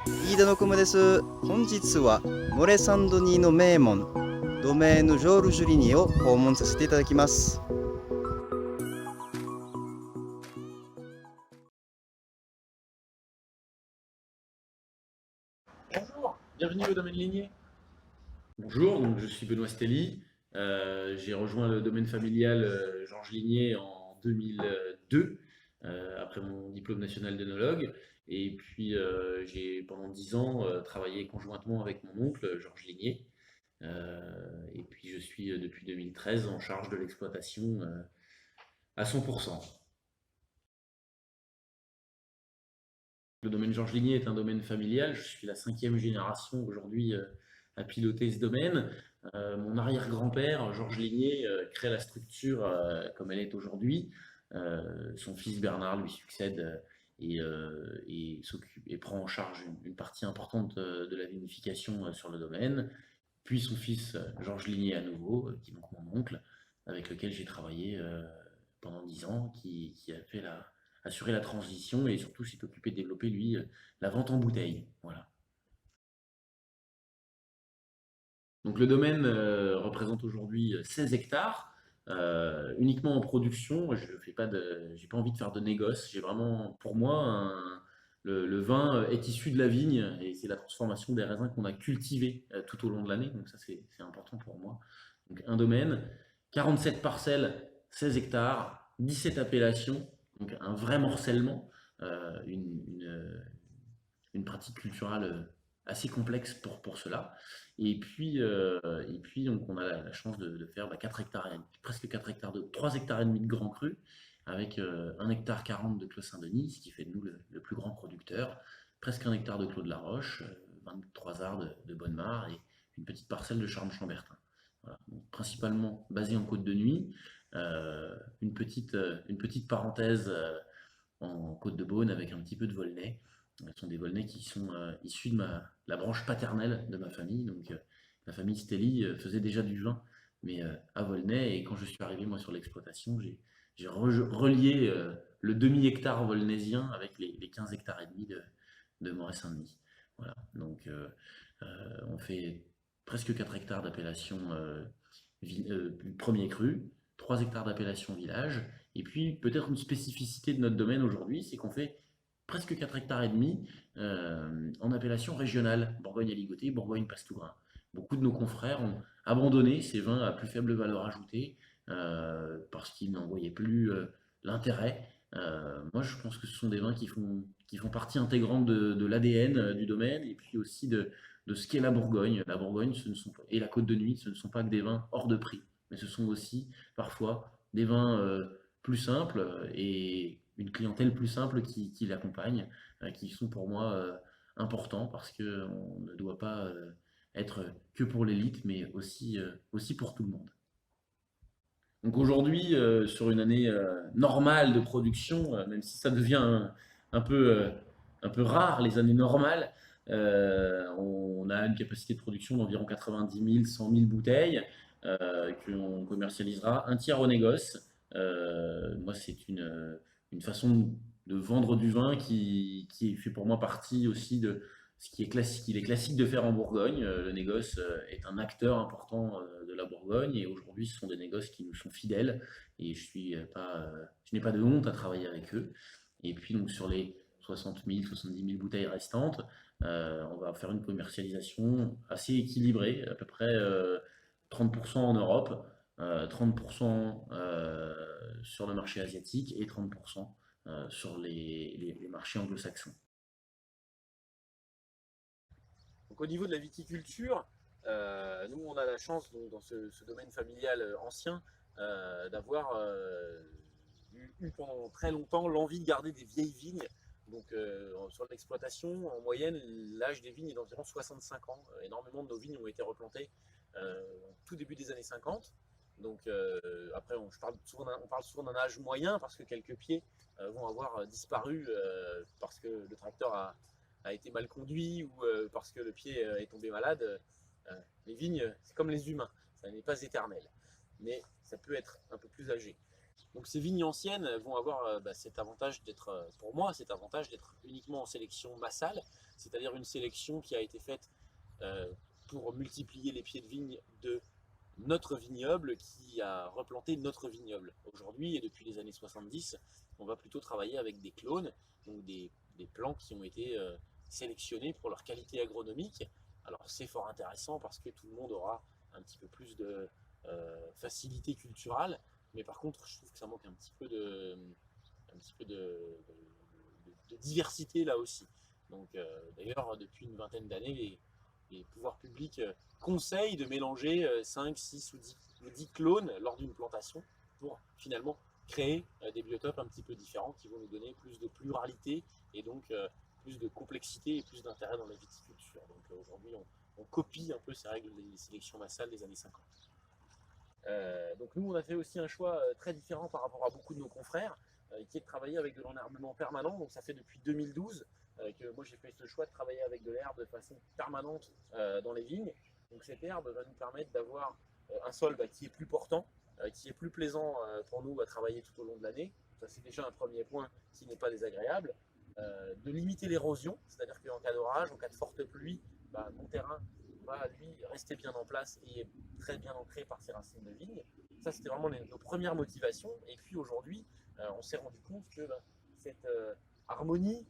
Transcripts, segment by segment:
飯田のくむです。本日はモレサンドニーの名門ドメーヌ・ジョールジュリニエを訪問させていただきます。Bonjour, bienvenue au domaine Ligné. Bonjour, donc je suis Benoît Stelly. J'ai rejoint le domaine familial Georges Ligné en 2002, après mon diplôme national d'œnologue. Et puis j'ai pendant 10 ans travaillé conjointement avec mon oncle Georges Ligné. Et puis je suis depuis 2013 en charge de l'exploitation à 100%. Le domaine Georges Ligné est un domaine familial. Je suis la cinquième génération aujourd'hui à piloter ce domaine. Mon arrière-grand-père, Georges Ligné, crée la structure comme elle est aujourd'hui. Son fils Bernard lui succède et s'occupe et prend en charge une partie importante de la vinification sur le domaine. Puis son fils Georges Ligné à nouveau, qui est donc mon oncle, avec lequel j'ai travaillé pendant 10 ans, qui a fait assuré la transition et surtout s'est occupé de développer lui la vente en bouteille. Voilà. Donc le domaine représente aujourd'hui 16 hectares, uniquement en production. Je fais pas de, j'ai pas envie de faire de négoce. J'ai vraiment, pour moi, le vin est issu de la vigne et c'est la transformation des raisins qu'on a cultivés tout au long de l'année. Donc ça, c'est important pour moi. Donc un domaine, 47 parcelles, 16 hectares, 17 appellations, donc un vrai morcellement, une pratique culturelle assez complexe pour cela. Et puis donc, on a la chance de faire 4 hectares, presque 4 hectares, 3 hectares et demi de Grand Cru, avec 1 hectare 40 de Clos Saint-Denis, ce qui fait de nous le plus grand producteur, presque 1 hectare de Clos de la Roche, 23 arts de Bonnemare et une petite parcelle de Charmes-Chambertin. Voilà. Donc, principalement basé en Côte de Nuit, une petite parenthèse en Côte de Beaune avec un petit peu de Volnay. Ce sont des Volnay qui sont issus de la branche paternelle de ma famille. Donc la famille Stelly faisait déjà du vin, mais à Volnay. Et quand je suis arrivé moi sur l'exploitation, j'ai relié le demi-hectare volnaisien avec les 15 hectares et demi de Moret-Saint-Denis. Voilà. Donc on fait presque 4 hectares d'appellation premier cru, 3 hectares d'appellation village, et puis peut-être une spécificité de notre domaine aujourd'hui, c'est qu'on fait presque 4 hectares et demi en appellation régionale, Bourgogne-Aligoté, Bourgogne-Pastourin. Beaucoup de nos confrères ont abandonné ces vins à plus faible valeur ajoutée parce qu'ils n'en voyaient plus l'intérêt. Moi, je pense que ce sont des vins qui font partie intégrante de l'ADN du domaine et puis aussi de ce qu'est la Bourgogne. La Bourgogne et la Côte de Nuit, ce ne sont pas que des vins hors de prix, mais ce sont aussi parfois des vins plus simples et une clientèle plus simple qui l'accompagne, qui sont pour moi importants parce qu'on ne doit pas être que pour l'élite, mais aussi pour tout le monde. Donc aujourd'hui, sur une année normale de production, même si ça devient un peu, euh, un peu rare, les années normales, on a une capacité de production d'environ 90 000, 100 000 bouteilles qu'on commercialisera un tiers au négoce. Moi, c'est une façon de vendre du vin qui fait pour moi partie aussi de ce qui est classique. Il est classique de faire en Bourgogne. Le négoce est un acteur important de la Bourgogne et aujourd'hui, ce sont des négoces qui nous sont fidèles et je n'ai pas de honte à travailler avec eux. Et puis, donc, sur les 60 000, 70 000 bouteilles restantes, on va faire une commercialisation assez équilibrée, à peu près 30% en Europe, 30% sur le marché asiatique et 30% sur les marchés anglo-saxons. Donc au niveau de la viticulture, nous on a la chance donc, dans ce domaine familial ancien d'avoir eu pendant très longtemps l'envie de garder des vieilles vignes. Donc sur l'exploitation, en moyenne, l'âge des vignes est d'environ 65 ans. Énormément de nos vignes ont été replantées au tout début des années 50. Donc après, on parle souvent d'un âge moyen parce que quelques pieds vont avoir disparu parce que le tracteur a été mal conduit ou parce que le pied est tombé malade. Les vignes, c'est comme les humains, ça n'est pas éternel, mais ça peut être un peu plus âgé. Donc ces vignes anciennes vont avoir cet avantage d'être, pour moi, cet avantage d'être uniquement en sélection massale, c'est-à-dire une sélection qui a été faite euh, pour multiplier les pieds de vigne de notre vignoble qui a replanté notre vignoble. Aujourd'hui et depuis les années 70, on va plutôt travailler avec des clones, donc des plants qui ont été sélectionnés pour leur qualité agronomique. Alors c'est fort intéressant parce que tout le monde aura un petit peu plus de facilité culturelle, mais par contre je trouve que ça manque un petit peu de diversité là aussi. Donc d'ailleurs depuis une vingtaine d'années, les pouvoirs publics conseillent de mélanger 5, 6 ou 10 clones lors d'une plantation pour finalement créer des biotopes un petit peu différents qui vont nous donner plus de pluralité et donc plus de complexité et plus d'intérêt dans la viticulture. Donc aujourd'hui, on copie un peu ces règles des sélections massales des années 50. Donc nous, on a fait aussi un choix très différent par rapport à beaucoup de nos confrères, qui est de travailler avec de l'enherbement permanent. Donc ça fait depuis 2012 que moi j'ai fait ce choix de travailler avec de l'herbe de façon permanente dans les vignes. Donc cette herbe va nous permettre d'avoir un sol qui est plus portant, qui est plus plaisant pour nous à travailler tout au long de l'année. Ça c'est déjà un premier point qui n'est pas désagréable. De limiter l'érosion, c'est-à-dire qu'en cas d'orage, en cas de forte pluie, mon terrain va lui rester bien en place et est très bien ancré par ses racines de vigne. Ça c'était vraiment nos premières motivations. Et puis aujourd'hui, on s'est rendu compte que cette harmonie,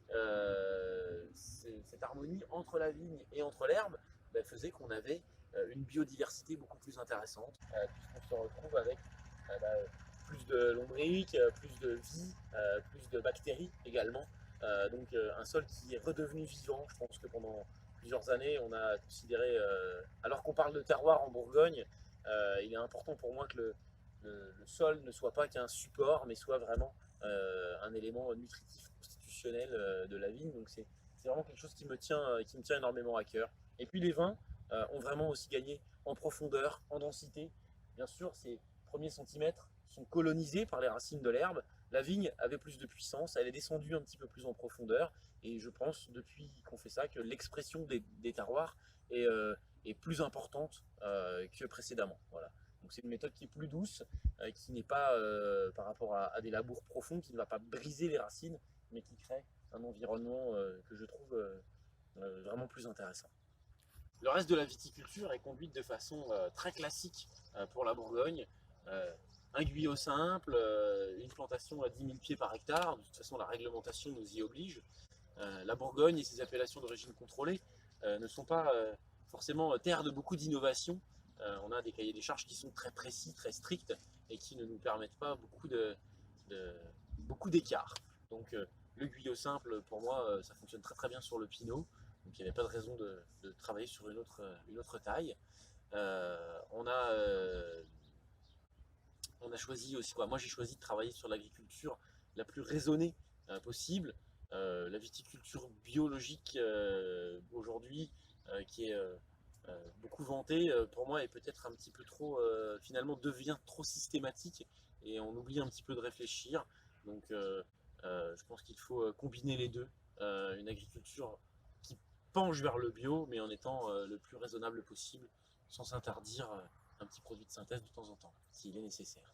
cette harmonie entre la vigne et entre l'herbe faisait qu'on avait une biodiversité beaucoup plus intéressante, puisqu'on se retrouve avec plus de lombriques, plus de vie, plus de bactéries également. Donc un sol qui est redevenu vivant. Je pense que pendant plusieurs années, on a considéré, alors qu'on parle de terroir en Bourgogne, il est important pour moi que le sol ne soit pas qu'un support, mais soit vraiment un élément nutritif constitutionnel de la vigne. Donc c'est vraiment quelque chose qui me tient énormément à cœur. Et puis les vins ont vraiment aussi gagné en profondeur, en densité. Bien sûr, ces premiers centimètres sont colonisés par les racines de l'herbe. La vigne avait plus de puissance, elle est descendue un petit peu plus en profondeur. Et je pense, depuis qu'on fait ça, que l'expression des terroirs est plus importante que précédemment. Voilà. Donc c'est une méthode qui est plus douce, qui n'est pas par rapport à des labours profonds, qui ne va pas briser les racines, mais qui crée un environnement que je trouve vraiment plus intéressant. Le reste de la viticulture est conduite de façon très classique pour la Bourgogne. Un guyot simple, une plantation à 10 000 pieds par hectare. De toute façon, la réglementation nous y oblige. La Bourgogne et ses appellations d'origine contrôlée ne sont pas forcément terre de beaucoup d'innovations. On a des cahiers des charges qui sont très précis, très stricts et qui ne nous permettent pas beaucoup d'écart. Donc le guyot simple, pour moi, ça fonctionne très très bien sur le pinot. Donc il n'y avait pas de raison de travailler sur une autre taille. On a choisi aussi, moi j'ai choisi de travailler sur l'agriculture la plus raisonnée possible. La viticulture biologique aujourd'hui, qui est beaucoup vantée, pour moi est peut-être un petit peu trop, finalement devient trop systématique et on oublie un petit peu de réfléchir. Donc je pense qu'il faut combiner les deux, une agriculture qui penche vers le bio mais en étant le plus raisonnable possible, sans s'interdire un petit produit de synthèse de temps en temps, s'il est nécessaire.